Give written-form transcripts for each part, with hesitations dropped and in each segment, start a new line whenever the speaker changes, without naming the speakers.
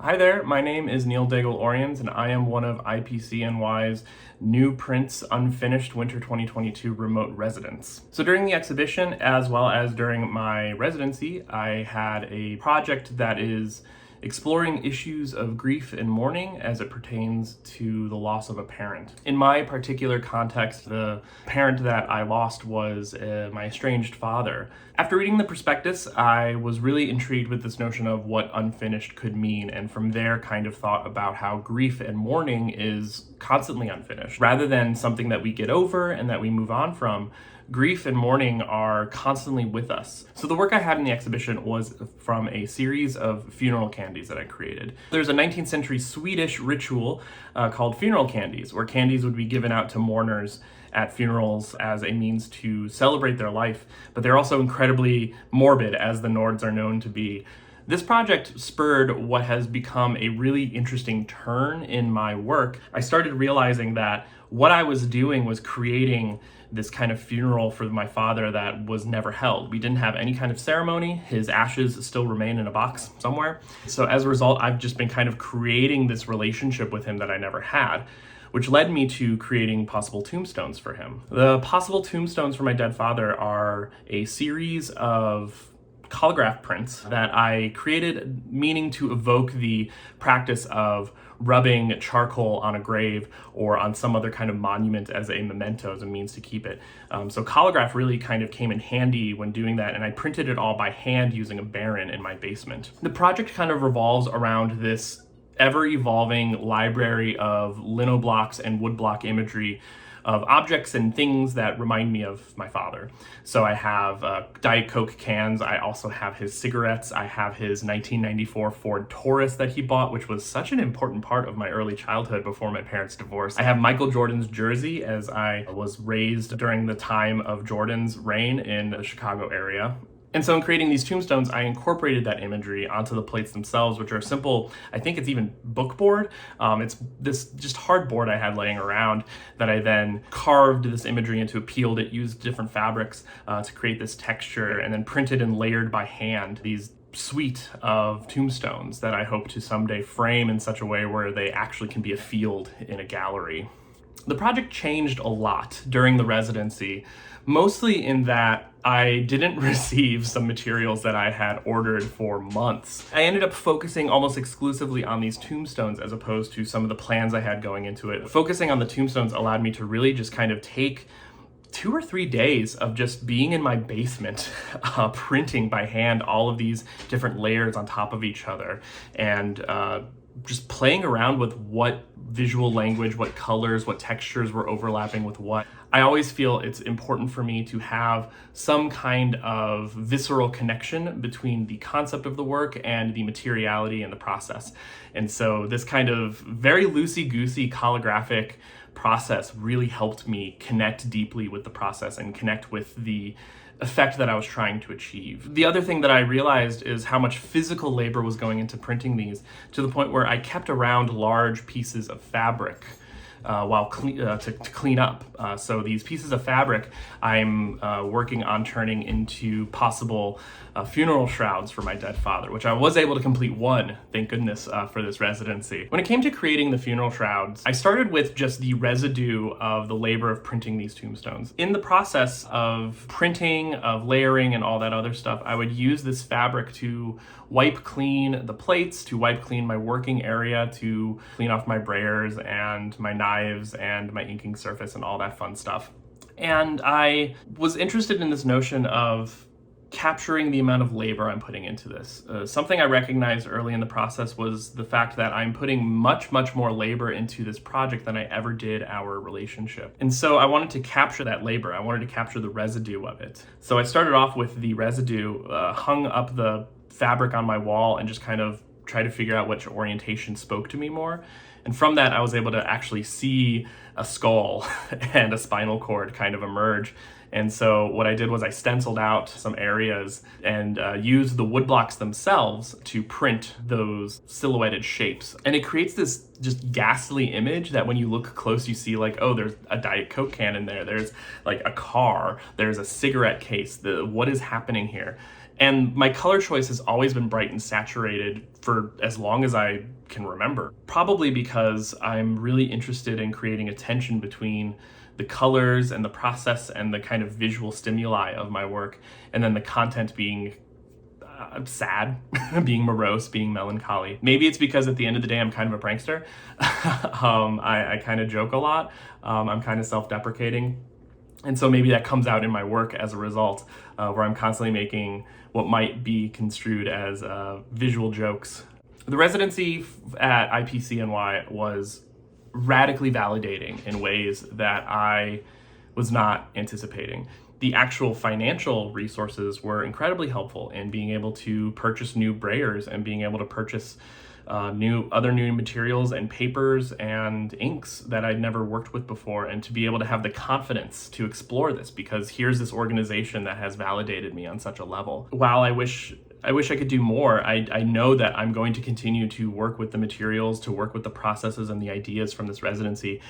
Hi there, my name is Neil Daigle-Orians and I am one of IPCNY's new prints unfinished winter 2022 remote residents. So during the exhibition, as well as during my residency, I had a project that is exploring issues of grief and mourning as it pertains to the loss of a parent. In my particular context, the parent that I lost was my estranged father. After reading the prospectus, I was really intrigued with this notion of what unfinished could mean, and from there kind of thought about how grief and mourning is constantly unfinished. Rather than something that we get over and that we move on from, grief and mourning are constantly with us. So the work I had in the exhibition was from a series of funeral candies that I created. There's a 19th century Swedish ritual called funeral candies, where candies would be given out to mourners at funerals as a means to celebrate their life, but they're also incredibly morbid, as the Nords are known to be. This project spurred what has become a really interesting turn in my work. I started realizing that what I was doing was creating this kind of funeral for my father that was never held. We didn't have any kind of ceremony. His ashes still remain in a box somewhere. So as a result, I've just been kind of creating this relationship with him that I never had, which led me to creating possible tombstones for him. The possible tombstones for my dead father are a series of holograph prints that I created, meaning to evoke the practice of rubbing charcoal on a grave or on some other kind of monument as a memento, as a means to keep it. So holograph really kind of came in handy when doing that, and I printed it all by hand using a Baron in my basement. The project kind of revolves around this ever-evolving library of lino blocks and woodblock imagery of objects and things that remind me of my father. So I have Diet Coke cans, I also have his cigarettes, I have his 1994 Ford Taurus that he bought, which was such an important part of my early childhood before my parents divorced. I have Michael Jordan's jersey, as I was raised during the time of Jordan's reign in the Chicago area. And so in creating these tombstones, I incorporated that imagery onto the plates themselves, which are simple, I think it's even book board. It's this just hard board I had laying around that I then carved this imagery into, peeled it, used different fabrics to create this texture, and then printed and layered by hand these suite of tombstones that I hope to someday frame in such a way where they actually can be a field in a gallery. The project changed a lot during the residency, mostly in that I didn't receive some materials that I had ordered for months. I ended up focusing almost exclusively on these tombstones as opposed to some of the plans I had going into it. Focusing on the tombstones allowed me to really just kind of take 2 or 3 days of just being in my basement, printing by hand all of these different layers on top of each other, and just playing around with what visual language, what colors, what textures were overlapping with what. I always feel it's important for me to have some kind of visceral connection between the concept of the work and the materiality and the process. And so this kind of very loosey-goosey holographic process really helped me connect deeply with the process and connect with the effect that I was trying to achieve. The other thing that I realized is how much physical labor was going into printing these, to the point where I kept around large pieces of fabric to clean up. So these pieces of fabric I'm working on turning into possible funeral shrouds for my dead father, which I was able to complete one, thank goodness, for this residency. When it came to creating the funeral shrouds, I started with just the residue of the labor of printing these tombstones. In the process of printing, of layering, and all that other stuff, I would use this fabric to wipe clean the plates, to wipe clean my working area, to clean off my brayers and my knives and my inking surface and all that fun stuff. And I was interested in this notion of capturing the amount of labor I'm putting into this. Something I recognized early in the process was the fact that I'm putting much more labor into this project than I ever did our relationship. And so I wanted to capture that labor. I wanted to capture the residue of it. So I started off with the residue, hung up the fabric on my wall, and just kind of try to figure out which orientation spoke to me more. And from that, I was able to actually see a skull and a spinal cord kind of emerge. And so what I did was I stenciled out some areas and used the woodblocks themselves to print those silhouetted shapes. And it creates this just ghastly image that when you look close, you see like, oh, there's a Diet Coke can in there. There's like a car. There's a cigarette case. What is happening here? And my color choice has always been bright and saturated for as long as I can remember. Probably because I'm really interested in creating a tension between the colors and the process and the kind of visual stimuli of my work, and then the content being sad, being morose, being melancholy. Maybe it's because at the end of the day, I'm kind of a prankster. I kind of joke a lot. I'm kind of self-deprecating. And so maybe that comes out in my work as a result, where I'm constantly making what might be construed as visual jokes. The residency at IPCNY was radically validating in ways that I was not anticipating. The actual financial resources were incredibly helpful in being able to purchase new brayers and being able to purchase new materials and papers and inks that I'd never worked with before, and to be able to have the confidence to explore this, because here's this organization that has validated me on such a level. While I wish I could do more, I know that I'm going to continue to work with the materials, to work with the processes and the ideas from this residency.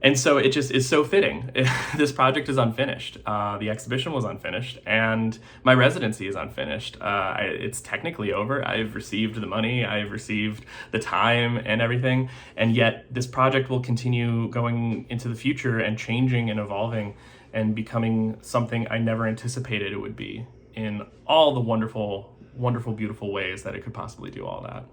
And so it just is so fitting. This project is unfinished. The exhibition was unfinished, and my residency is unfinished. It's technically over. I've received the money, I've received the time and everything, and yet this project will continue going into the future and changing and evolving and becoming something I never anticipated it would be, in all the wonderful, wonderful, beautiful ways that it could possibly do all that.